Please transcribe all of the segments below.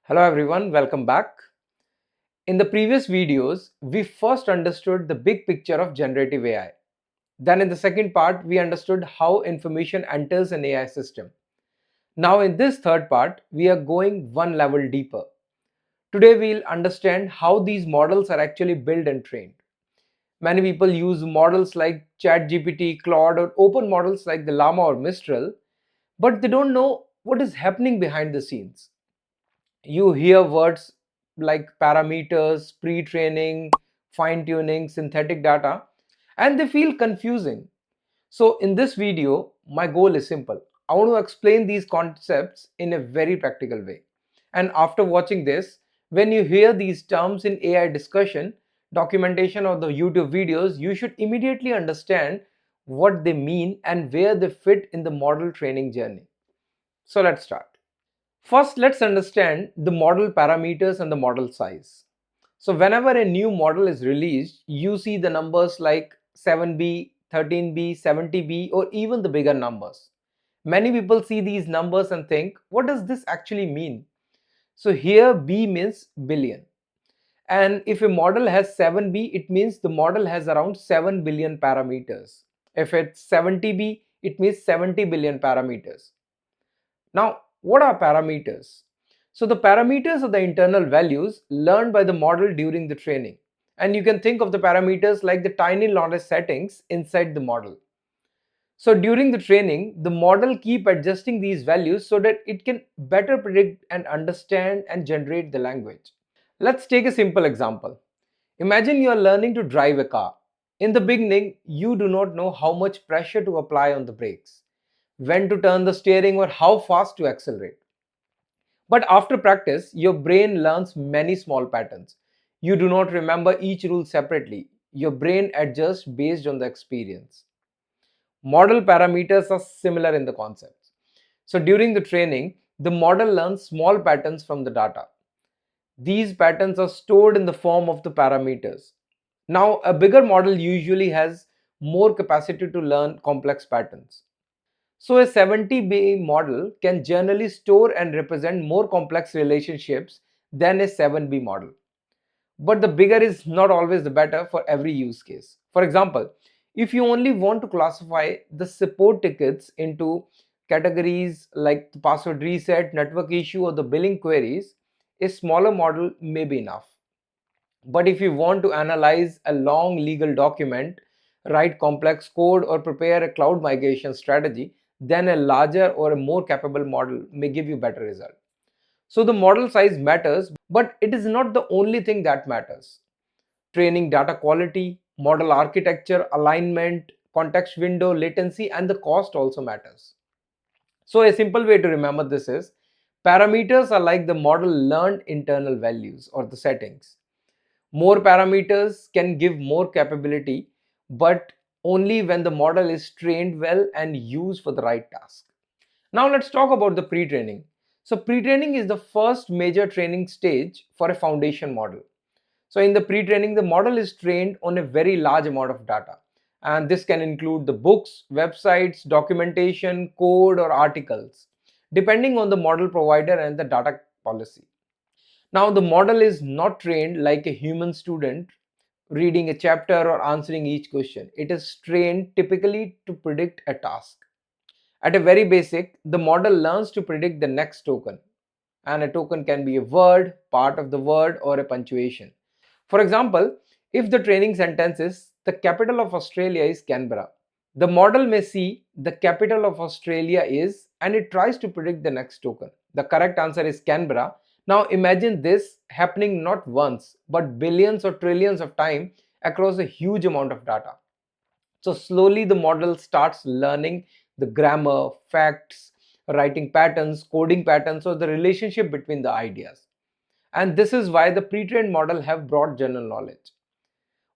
Hello everyone, welcome back. In the previous videos, we first understood the big picture of generative AI. Then in the second part, we understood how information enters an AI system. Now in this third part, we are going one level deeper. Today we'll understand how these models are actually built and trained. Many people use models like ChatGPT, Claude, or open models like the Llama or Mistral, but they don't know what is happening behind the scenes. You hear words like parameters, pre-training, fine-tuning, synthetic data, and they feel confusing. So in this video, my goal is simple. I want to explain these concepts in a very practical way. And after watching this, when you hear these terms in AI discussion, documentation, or the YouTube videos, you should immediately understand what they mean and where they fit in the model training journey. So let's start. First, let's understand the model parameters and the model size. So whenever a new model is released, you see the numbers like 7B, 13B, 70B, or even the bigger numbers. Many people see these numbers and think, what does this actually mean? So here B means billion. And if a model has 7B, it means the model has around 7 billion parameters. If it's 70B, it means 70 billion parameters. Now, what are parameters? So the parameters are the internal values learned by the model during the training. And you can think of the parameters like the tiny knowledge settings inside the model. So during the training, the model keep adjusting these values so that it can better predict and understand and generate the language. Let's take a simple example. Imagine you are learning to drive a car. In the beginning, you do not know how much pressure to apply on the brakes, when to turn the steering, or how fast to accelerate. But after practice, your brain learns many small patterns. You do not remember each rule separately. Your brain adjusts based on the experience. Model parameters are similar in the concepts. So during the training, the model learns small patterns from the data. These patterns are stored in the form of the parameters. Now, a bigger model usually has more capacity to learn complex patterns. So a 70B model can generally store and represent more complex relationships than a 7B model. But the bigger is not always the better for every use case. For example, if you only want to classify the support tickets into categories like the password reset, network issue, or the billing queries, a smaller model may be enough. But if you want to analyze a long legal document, write complex code, or prepare a cloud migration strategy, then a larger or a more capable model may give you better result. So the model size matters, but it is not the only thing that matters. Training data quality, model architecture, alignment, context window, latency, and the cost also matters. So a simple way to remember this is parameters are like the model learned internal values or the settings. More parameters can give more capability, but only when the model is trained well and used for the right task. Now let's talk about the pre-training. So pre-training is the first major training stage for a foundation model. So in the pre-training, the model is trained on a very large amount of data. And this can include the books, websites, documentation, code, or articles, depending on the model provider and the data policy. Now, the model is not trained like a human student reading a chapter or answering each question. It is trained typically to predict a task. At a very basic, the model learns to predict the next token, and a token can be a word, part of the word, or a punctuation. For example, if the training sentence is the capital of Australia is Canberra, the model may see the capital of Australia is and it tries to predict the next token. The correct answer is Canberra. Now imagine this happening not once but billions or trillions of times across a huge amount of data. So slowly the model starts learning the grammar, facts, writing patterns, coding patterns, or the relationship between the ideas. And this is why the pre-trained model have broad general knowledge.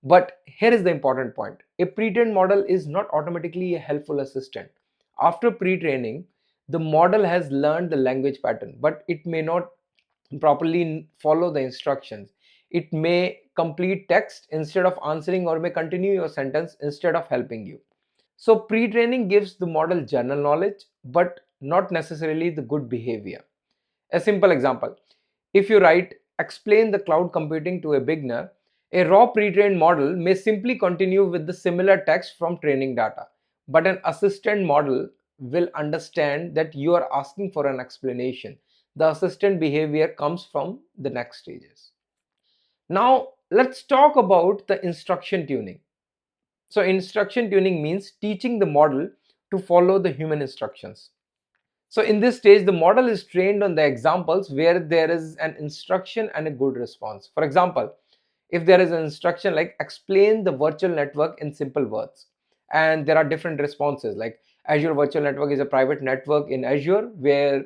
But here is the important point. A pre-trained model is not automatically a helpful assistant. After pre-training, the model has learned the language pattern, but it may not properly follow the instructions. It may complete text instead of answering, or may continue your sentence instead of helping you. So pre-training gives the model general knowledge, but not necessarily the good behavior. A simple example. If you write explain the cloud computing to a beginner, a raw pre-trained model may simply continue with the similar text from training data, but an assistant model will understand that you are asking for an explanation. The assistant behavior comes from the next stages. Now let's talk about the instruction tuning. So instruction tuning means teaching the model to follow the human instructions. So in this stage, the model is trained on the examples where there is an instruction and a good response. For example, if there is an instruction like explain the virtual network in simple words, and there are different responses like Azure Virtual Network is a private network in Azure where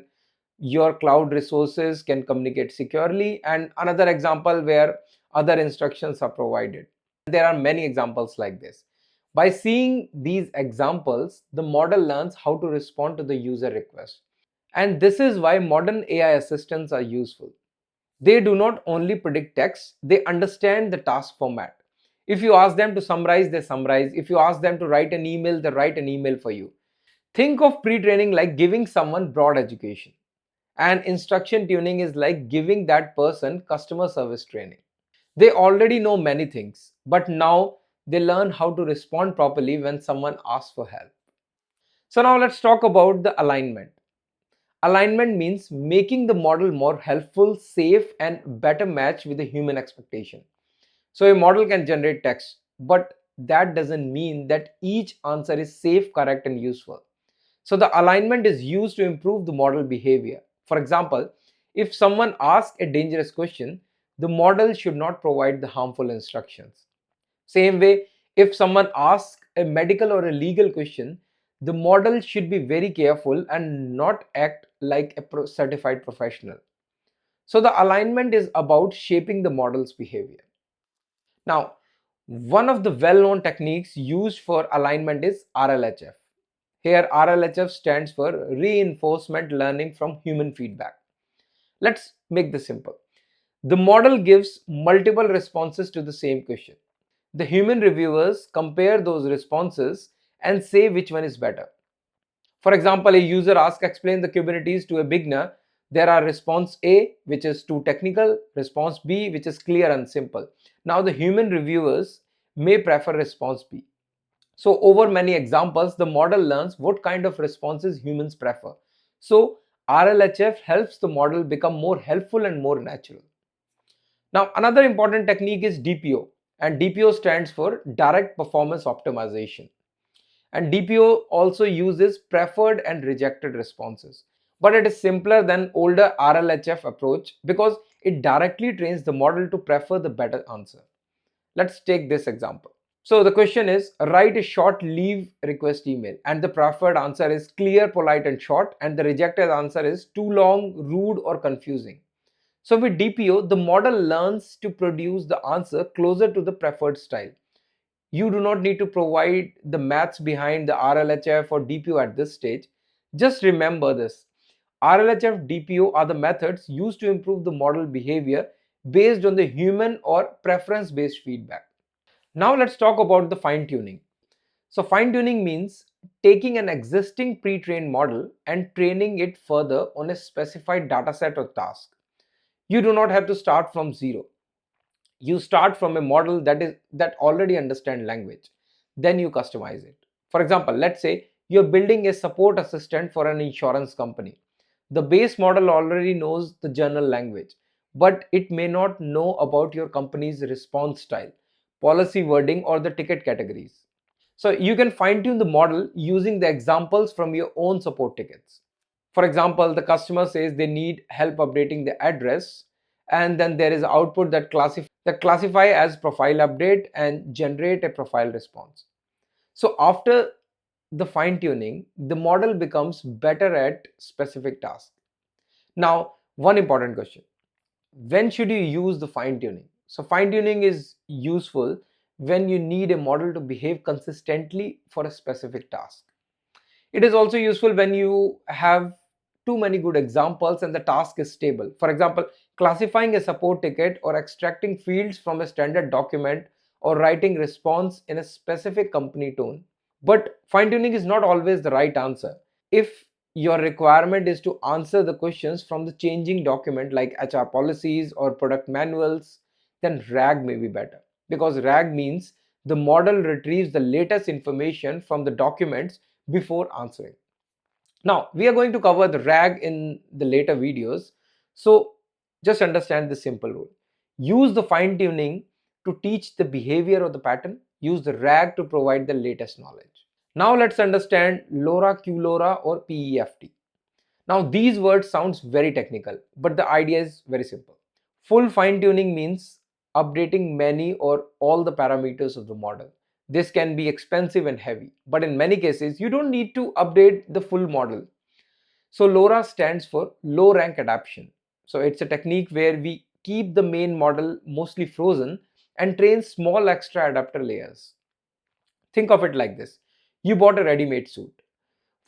your cloud resources can communicate securely, and another example where other instructions are provided. There are many examples like this. By seeing these examples, the model learns how to respond to the user request. And this is why modern AI assistants are useful. They do not only predict text, they understand the task format. If you ask them to summarize, they summarize. If you ask them to write an email, they write an email for you. Think of pre-training like giving someone broad education. And instruction tuning is like giving that person customer service training. They already know many things, but now they learn how to respond properly when someone asks for help. So now let's talk about the alignment. Alignment means making the model more helpful, safe, and better match with the human expectation. So a model can generate text, but that doesn't mean that each answer is safe, correct, and useful. So the alignment is used to improve the model behavior. For example, if someone asks a dangerous question, the model should not provide the harmful instructions. Same way, if someone asks a medical or a legal question, the model should be very careful and not act like a certified professional. So the alignment is about shaping the model's behavior. Now, one of the well-known techniques used for alignment is RLHF. Here, RLHF stands for reinforcement learning from human feedback. Let's make this simple. The model gives multiple responses to the same question. The human reviewers compare those responses and say which one is better. For example, a user asks explain the Kubernetes to a beginner. There are response A, which is too technical, response B, which is clear and simple. Now the human reviewers may prefer response B. So over many examples, the model learns what kind of responses humans prefer. So RLHF helps the model become more helpful and more natural. Now another important technique is DPO, and DPO stands for direct performance optimization. And DPO also uses preferred and rejected responses. But it is simpler than older RLHF approach because it directly trains the model to prefer the better answer. Let's take this example. So the question is write a short leave request email, and the preferred answer is clear, polite, and short, and the rejected answer is too long, rude, or confusing. So with DPO, the model learns to produce the answer closer to the preferred style. You do not need to provide the maths behind the RLHF or DPO at this stage. Just remember this. RLHF, DPO are the methods used to improve the model behavior based on the human or preference based feedback. Now let's talk about the fine tuning. So fine tuning means taking an existing pre-trained model and training it further on a specified dataset or task. You do not have to start from zero. You start from a model that already understands language. Then you customize it. For example, let's say you're building a support assistant for an insurance company. The base model already knows the general language, but it may not know about your company's response style, policy wording, or the ticket categories. So you can fine tune the model using the examples from your own support tickets. For example, the customer says they need help updating the address, and then there is output that classify as profile update and generate a profile response. So after the fine tuning, the model becomes better at specific tasks. Now, one important question: when should you use the fine tuning? So fine tuning is useful when you need a model to behave consistently for a specific task. It is also useful when you have too many good examples and the task is stable. For example, classifying a support ticket or extracting fields from a standard document or writing response in a specific company tone. But fine tuning is not always the right answer. If your requirement is to answer the questions from the changing document like HR policies or product manuals, then RAG may be better, because RAG means the model retrieves the latest information from the documents before answering. Now, we are going to cover the RAG in the later videos. So just understand the simple rule. Use the fine tuning to teach the behavior of the pattern. Use the RAG to provide the latest knowledge. Now let's understand LoRA, QLoRA or PEFT. Now these words sounds very technical, but the idea is very simple. Full fine tuning means updating many or all the parameters of the model. This can be expensive and heavy, but in many cases you don't need to update the full model. So LoRA stands for low rank adaptation. So it's a technique where we keep the main model mostly frozen and train small extra adapter layers. Think of it like this. You bought a ready-made suit.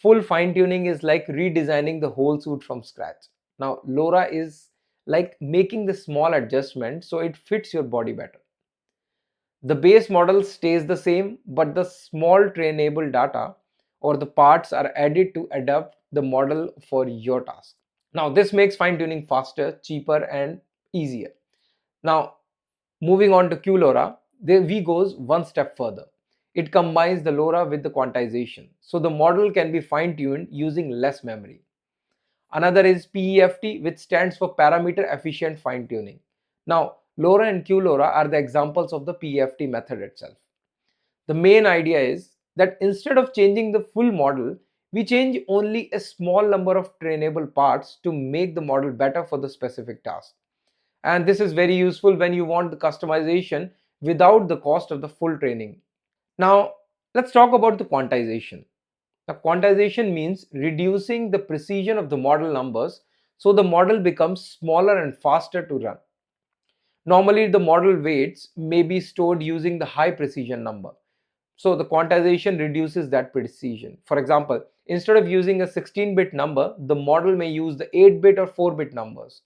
Full fine tuning is like redesigning the whole suit from scratch. Now LoRA is like making the small adjustment so it fits your body better. The base model stays the same, but the small trainable data or the parts are added to adapt the model for your task. Now this makes fine tuning faster, cheaper and easier. Now moving on to QLoRA, we goes one step further. It combines the LoRA with the quantization, so the model can be fine-tuned using less memory. Another is PEFT, which stands for parameter efficient fine-tuning. Now, LoRA and QLoRA are the examples of the PEFT method itself. The main idea is that instead of changing the full model, we change only a small number of trainable parts to make the model better for the specific task. And this is very useful when you want the customization without the cost of the full training. Now, let's talk about the quantization. Now, quantization means reducing the precision of the model numbers so the model becomes smaller and faster to run. Normally, the model weights may be stored using the high precision number. So, the quantization reduces that precision. For example, instead of using a 16-bit number, the model may use the 8-bit or 4-bit numbers.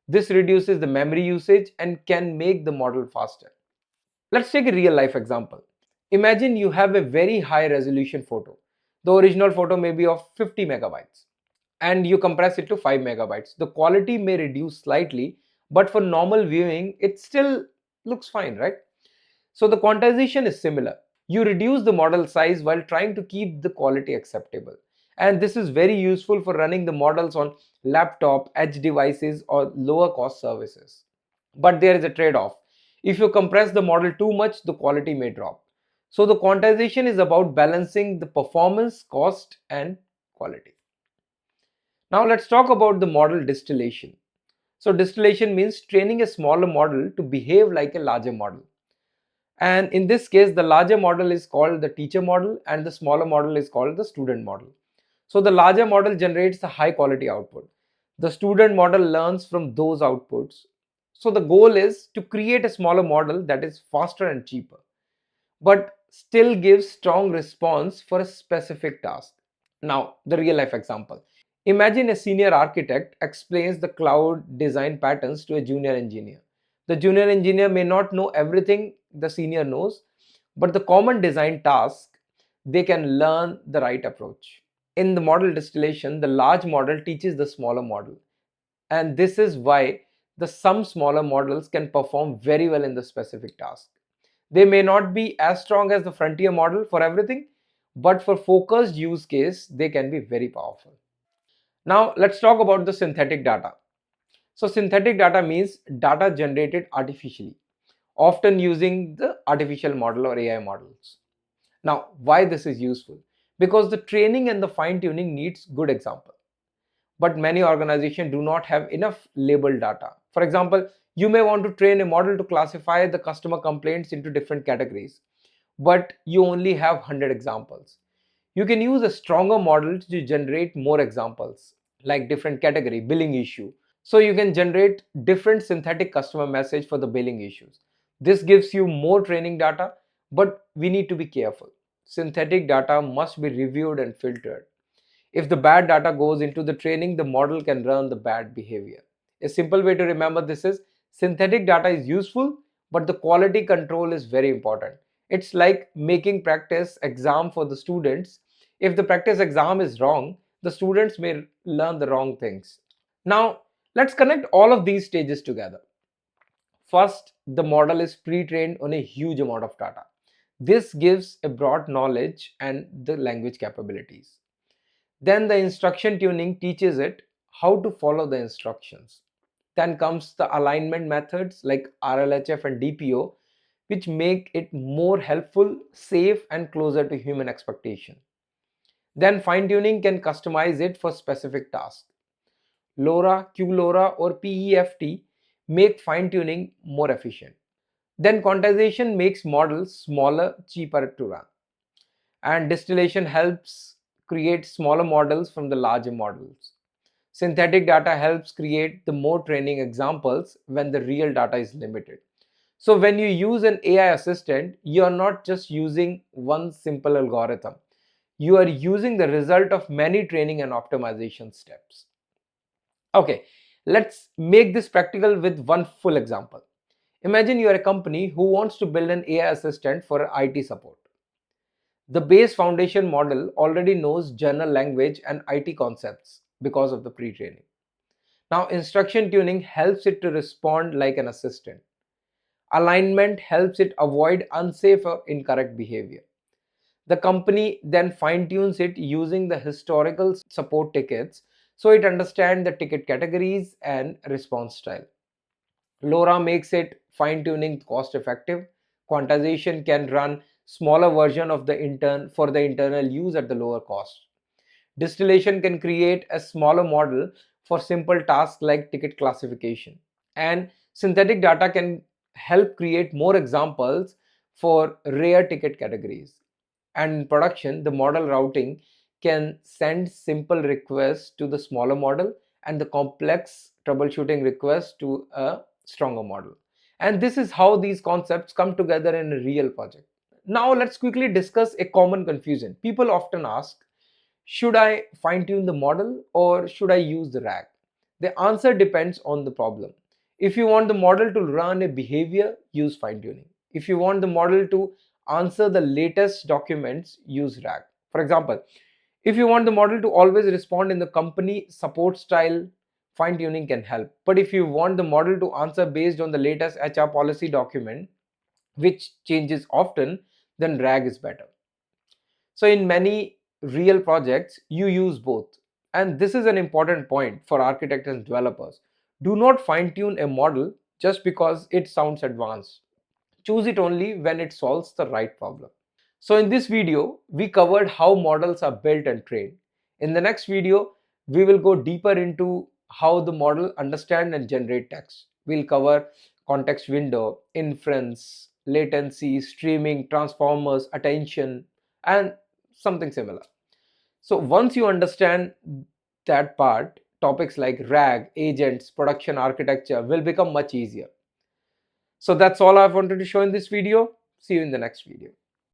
This reduces the memory usage and can make the model faster. Let's take a real life example. Imagine you have a very high resolution photo. The original photo may be of 50 megabytes and you compress it to 5 megabytes. The quality may reduce slightly, but for normal viewing, it still looks fine, right? So the quantization is similar. You reduce the model size while trying to keep the quality acceptable. And this is very useful for running the models on laptop, edge devices, or lower cost services. But there is a trade-off. If you compress the model too much, the quality may drop. So the quantization is about balancing the performance, cost, and quality. Now let's talk about the model distillation. So distillation means training a smaller model to behave like a larger model. And in this case, the larger model is called the teacher model and the smaller model is called the student model. So the larger model generates the high quality output. The student model learns from those outputs. So the goal is to create a smaller model that is faster and cheaper, but still gives strong response for a specific task. Now, the real life example. Imagine a senior architect explains the cloud design patterns to a junior engineer. The junior engineer may not know everything the senior knows, but the common design task, they can learn the right approach. In the model distillation, the large model teaches the smaller model. And this is why some smaller models can perform very well in the specific task. They may not be as strong as the frontier model for everything, but for focused use case, they can be very powerful. Now let's talk about the synthetic data. So synthetic data means data generated artificially, often using the artificial model or AI models. Now, why this is useful? Because the training and the fine tuning needs good example. But many organizations do not have enough labeled data. For example, you may want to train a model to classify the customer complaints into different categories, but you only have 100 examples. You can use a stronger model to generate more examples, like different category, billing issue. So you can generate different synthetic customer message for the billing issues. This gives you more training data, but we need to be careful. Synthetic data must be reviewed and filtered. If the bad data goes into the training, the model can learn the bad behavior. A simple way to remember this is synthetic data is useful, but the quality control is very important. It's like making practice exam for the students. If the practice exam is wrong, the students may learn the wrong things. Now, let's connect all of these stages together. First, the model is pre-trained on a huge amount of data. This gives a broad knowledge and the language capabilities. Then the instruction tuning teaches it how to follow the instructions. Then comes the alignment methods like RLHF and DPO, which make it more helpful, safe, and closer to human expectation. Then fine tuning can customize it for specific tasks. LoRA, QLoRA, or PEFT make fine tuning more efficient. Then quantization makes models smaller, cheaper to run. And distillation helps create smaller models from the larger models. Synthetic data helps create the more training examples when the real data is limited. So when you use an AI assistant, you are not just using one simple algorithm. You are using the result of many training and optimization steps. Okay, let's make this practical with one full example. Imagine you are a company who wants to build an AI assistant for IT support. The base foundation model already knows general language and IT concepts because of the pre-training. Now, instruction tuning helps it to respond like an assistant. Alignment helps it avoid unsafe or incorrect behavior. The company then fine tunes it using the historical support tickets so it understands the ticket categories and response style. LoRa makes it fine tuning cost effective. Quantization can run smaller version of the for the internal use at the lower cost. Distillation can create a smaller model for simple tasks like ticket classification. And synthetic data can help create more examples for rare ticket categories. And in production, the model routing can send simple requests to the smaller model and the complex troubleshooting requests to a stronger model. And this is how these concepts come together in a real project. Now let's quickly discuss a common confusion. People often ask, should I fine tune the model or should I use the RAG? The answer depends on the problem. If you want the model to run a behavior, use fine tuning. If you want the model to answer the latest documents, use RAG. For example, if you want the model to always respond in the company support style, fine tuning can help. But if you want the model to answer based on the latest HR policy document, which changes often, then RAG is better. So in many real projects, you use both. And this is an important point for architects and developers. Do not fine tune a model just because it sounds advanced. Choose it only when it solves the right problem. So in this video, we covered how models are built and trained. In the next video, we will go deeper into how the model understand and generate text. We'll cover context window, inference, latency, streaming, transformers, attention, and something similar. So once you understand that part, topics like RAG, agents, production architecture will become much easier. So that's all I wanted to show in this video. See you in the next video.